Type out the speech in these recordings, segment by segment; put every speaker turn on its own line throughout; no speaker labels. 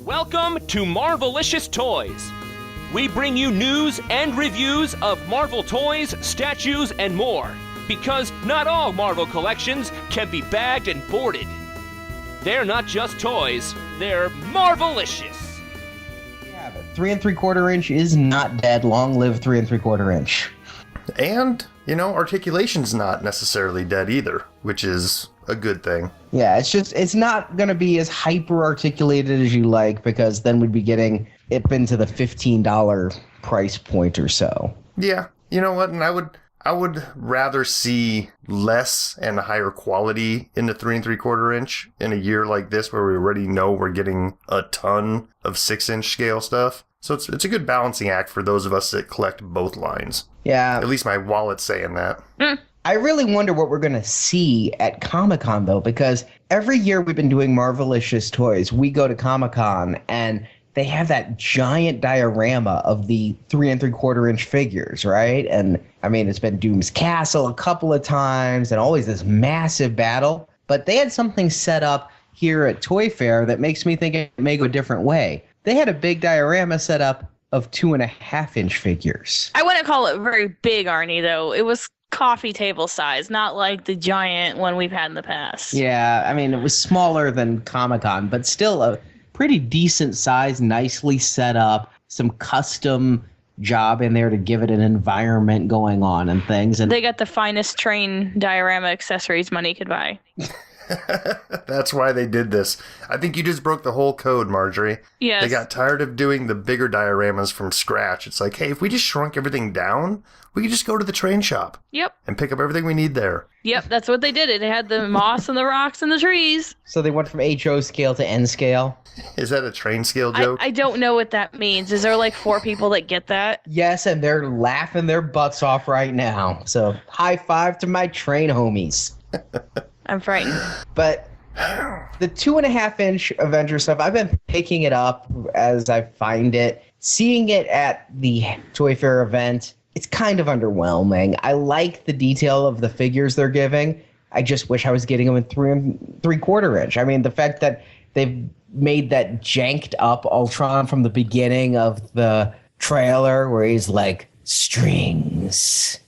Welcome to Marvelicious Toys. We bring you news and reviews of Marvel toys, statues, and more. Because not all Marvel collections can be bagged and boarded. They're not just toys, they're Marvelicious.
Yeah, but 3 3/4 inch is not dead. Long live 3 3/4 inch.
And, articulation's not necessarily dead either, which is a good thing.
Yeah, it's not going to be as hyper articulated as you like, because then we'd be getting it into the $15 price point or so.
Yeah, you know what? And I would rather see less and higher quality in the 3 3/4 inch in a year like this, where we already know we're getting a ton of 6-inch scale stuff. So it's a good balancing act for those of us that collect both lines.
Yeah.
At least my wallet's saying that.
I really wonder what we're going to see at Comic-Con, though, because every year we've been doing Marvelicious Toys, we go to Comic-Con, and they have that giant diorama of the 3 3/4 inch figures, right? And, I mean, it's been Doom's Castle a couple of times, and always this massive battle. But they had something set up here at Toy Fair that makes me think it may go a different way. They had a big diorama set up of 2.5 inch figures.
I wouldn't call it very big, Arnie, though. It was coffee table size, not like the giant one we've had in the past.
Yeah, I mean, it was smaller than Comic-Con, but still a pretty decent size, nicely set up, some custom job in there to give it an environment going on and things. And
they got the finest train diorama accessories money could buy.
That's why they did this. I think you just broke the whole code, Marjorie.
Yes.
They got tired of doing the bigger dioramas from scratch. It's like, hey, if we just shrunk everything down, we could just go to the train shop.
Yep.
And pick up everything we need there.
Yep, that's what they did. They had the moss and the rocks and the trees.
So they went from HO scale to N scale.
Is that a train scale joke?
I don't know what that means. Is there like 4 people that get that?
Yes, and they're laughing their butts off right now. So high five to my train homies.
I'm frightened.
But the 2.5 inch Avenger stuff, I've been picking it up as I find it. Seeing it at the Toy Fair event, it's kind of underwhelming. I like the detail of the figures they're giving. I just wish I was getting them in 3 3/4 inch. I mean, the fact that they've made that janked up Ultron from the beginning of the trailer where he's like, strings.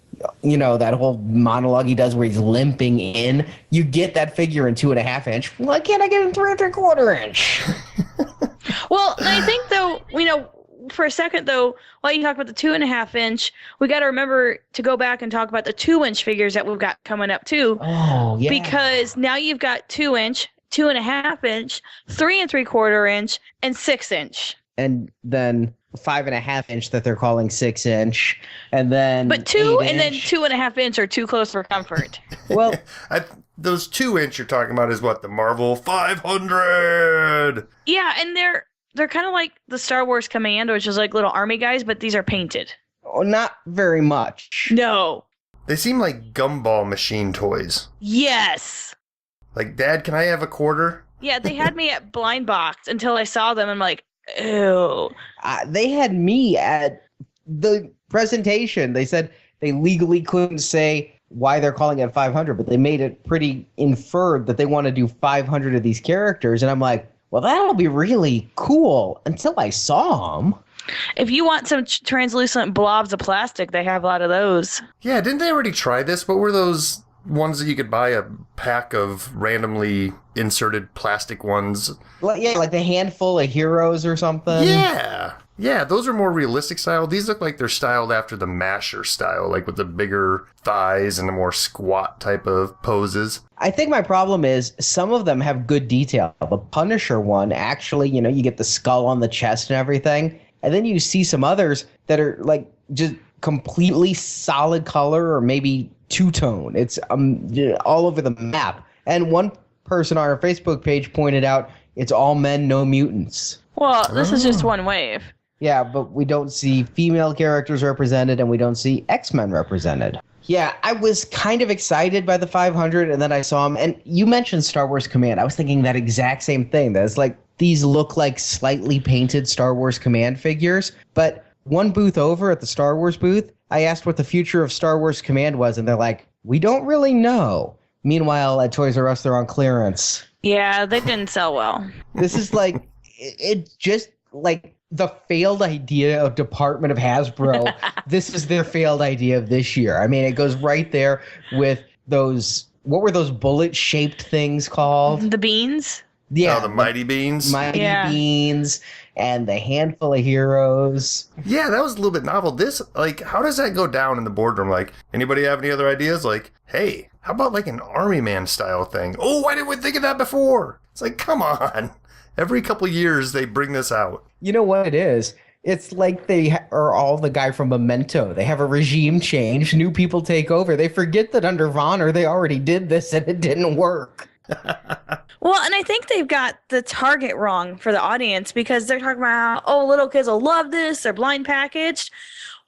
That whole monologue he does where he's limping in. You get that figure in 2.5 inch. Why can't I get it in 3 3/4 inch?
Well, I think, though, for a second, though, while you talk about the 2.5 inch, we got to remember to go back and talk about the 2-inch figures that we've got coming up, too.
Oh, yeah.
Because now you've got 2-inch, 2.5 inch, 3 3/4 inch, and 6-inch.
And then 5.5 inch that they're calling 6 inch, and then
but 2 and then
inch.
2.5 inch are too close for comfort.
Well,
those 2-inch you're talking about is what, the Marvel 500?
Yeah, and they're kind of like the Star Wars Command, which is like little army guys, but these are painted.
oh, not very much.
No.
They seem like gumball machine toys.
Yes.
Like, Dad, can I have a quarter?
Yeah, they had me at Blind Box until I saw them. I'm like, ew.
They had me at the presentation. They said they legally couldn't say why they're calling it 500, but they made it pretty inferred that they want to do 500 of these characters. And I'm like, well, that'll be really cool until I saw them.
If you want some translucent blobs of plastic, they have a lot of those.
Yeah, didn't they already try this? What were those ones that you could buy a pack of randomly inserted plastic ones?
Like the handful of heroes or something.
Yeah, those are more realistic style. These look like they're styled after the Masher style, like with the bigger thighs and the more squat type of poses.
I think my problem is some of them have good detail. The Punisher one, actually, you get the skull on the chest and everything. And then you see some others that are like just completely solid color or maybe two-tone. It's all over the map. And one person on our Facebook page pointed out it's all men, no mutants.
Well, this is just one wave.
Yeah, but we don't see female characters represented and we don't see X-Men represented. Yeah, I was kind of excited by the 500 and then I saw them. And you mentioned Star Wars Command. I was thinking that exact same thing. That it's like these look like slightly painted Star Wars Command figures. But one booth over at the Star Wars booth, I asked what the future of Star Wars Command was, and they're like, we don't really know. Meanwhile, at Toys R Us, they're on clearance.
Yeah, they didn't sell well.
This is like, it just like the failed idea of Department of Hasbro. This is their failed idea of this year. I mean, it goes right there with those. What were those bullet-shaped things called?
The beans?
Yeah.
Oh, the Mighty Beans?
Mighty Beans and the handful of heroes.
Yeah, that was a little bit novel. This, like, how does that go down in the boardroom? Like, anybody have any other ideas? Like, hey, how about like an Army Man style thing? Oh, why didn't we think of that before? It's like, come on. Every couple years they bring this out.
You know what it is? It's like they are all the guy from Memento. They have a regime change. New people take over. They forget that under Vonner, they already did this and it didn't work.
Well, and I think they've got the target wrong for the audience because they're talking about, oh, little kids will love this. They're blind packaged.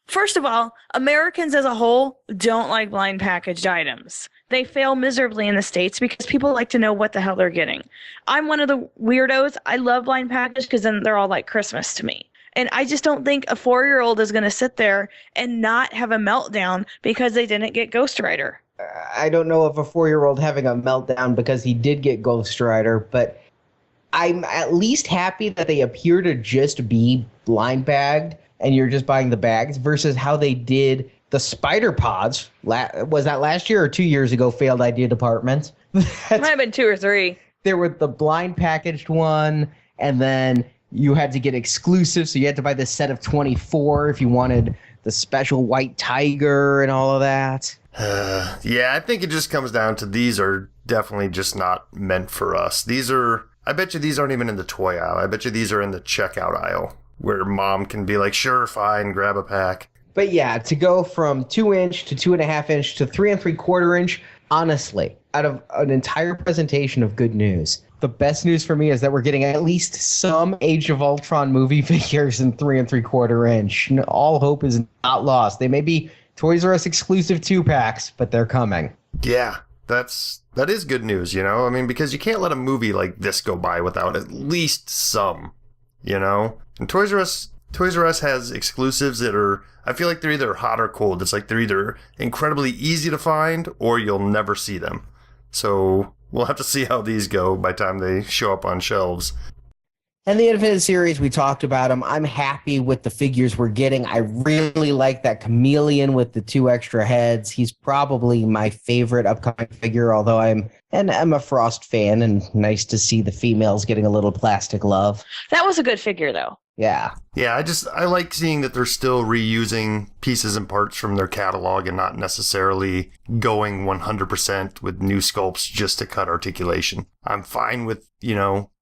First of all, Americans as a whole don't like blind packaged items. They fail miserably in the States because people like to know what the hell they're getting. I'm one of the weirdos. I love blind packaged because then they're all like Christmas to me. And I just don't think a 4-year-old is going to sit there and not have a meltdown because they didn't get Ghost Rider.
I don't know if a 4-year-old having a meltdown because he did get Ghost Rider, but I'm at least happy that they appear to just be blind bagged and you're just buying the bags versus how they did the Spider Pods. Was that last year or 2 years ago? Failed idea department.
Might have been 2 or 3.
There were the blind packaged one, and then you had to get exclusive, so you had to buy the set of 24 if you wanted the special white tiger and all of that.
Yeah, I think it just comes down to these are definitely just not meant for us. I bet you these aren't even in the toy aisle. I bet you these are in the checkout aisle where mom can be like, sure, fine, grab a pack.
But yeah, to go from 2-inch to 2.5-inch to 3 3/4-inch, honestly, out of an entire presentation of good news, the best news for me is that we're getting at least some Age of Ultron movie figures in 3 3/4-inch. All hope is not lost. They may be Toys R Us exclusive 2-packs, but they're coming.
Yeah, that is good news, you know? I mean, because you can't let a movie like this go by without at least some, you know? And Toys R Us has exclusives that are, I feel like they're either hot or cold. It's like they're either incredibly easy to find or you'll never see them. So we'll have to see how these go by the time they show up on shelves.
And the Infinite Series, we talked about them. I'm happy with the figures we're getting. I really like that Chameleon with the 2 extra heads. He's probably my favorite upcoming figure, although I'm a Frost fan, and nice to see the females getting a little plastic love.
That was a good figure, though.
Yeah.
Yeah, I like seeing that they're still reusing pieces and parts from their catalog and not necessarily going 100% with new sculpts just to cut articulation. I'm fine with,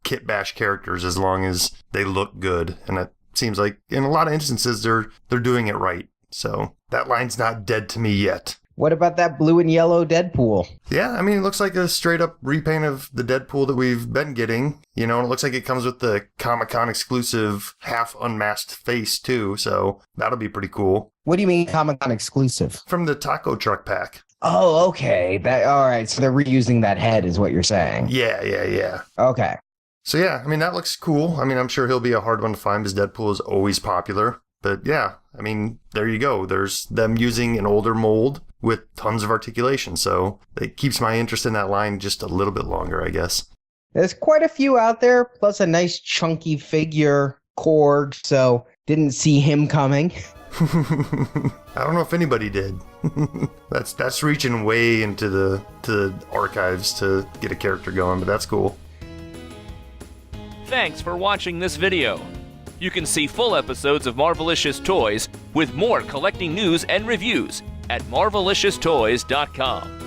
kit bash characters as long as they look good. And it seems like in a lot of instances they're doing it right. So that line's not dead to me yet.
What about that blue and yellow Deadpool?
Yeah, I mean, it looks like a straight up repaint of the Deadpool that we've been getting. And it looks like it comes with the Comic-Con exclusive half unmasked face too. So that'll be pretty cool.
What do you mean Comic-Con exclusive?
From the taco truck pack.
Oh, okay. All right. So they're reusing that head is what you're saying.
Yeah.
Okay.
So yeah, I mean, that looks cool. I mean, I'm sure he'll be a hard one to find because Deadpool is always popular. But yeah, I mean, there you go. There's them using an older mold with tons of articulation. So it keeps my interest in that line just a little bit longer, I guess.
There's quite a few out there, plus a nice chunky figure, Korg, so didn't see him coming.
I don't know if anybody did. That's reaching way into the archives to get a character going, but that's cool.
Thanks for watching this video. You can see full episodes of Marvelicious Toys with more collecting news and reviews at marvelicioustoys.com.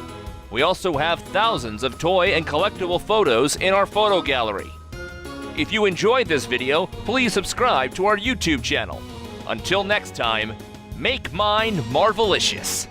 We also have thousands of toy and collectible photos in our photo gallery. If you enjoyed this video, please subscribe to our YouTube channel. Until next time, make mine Marvelicious.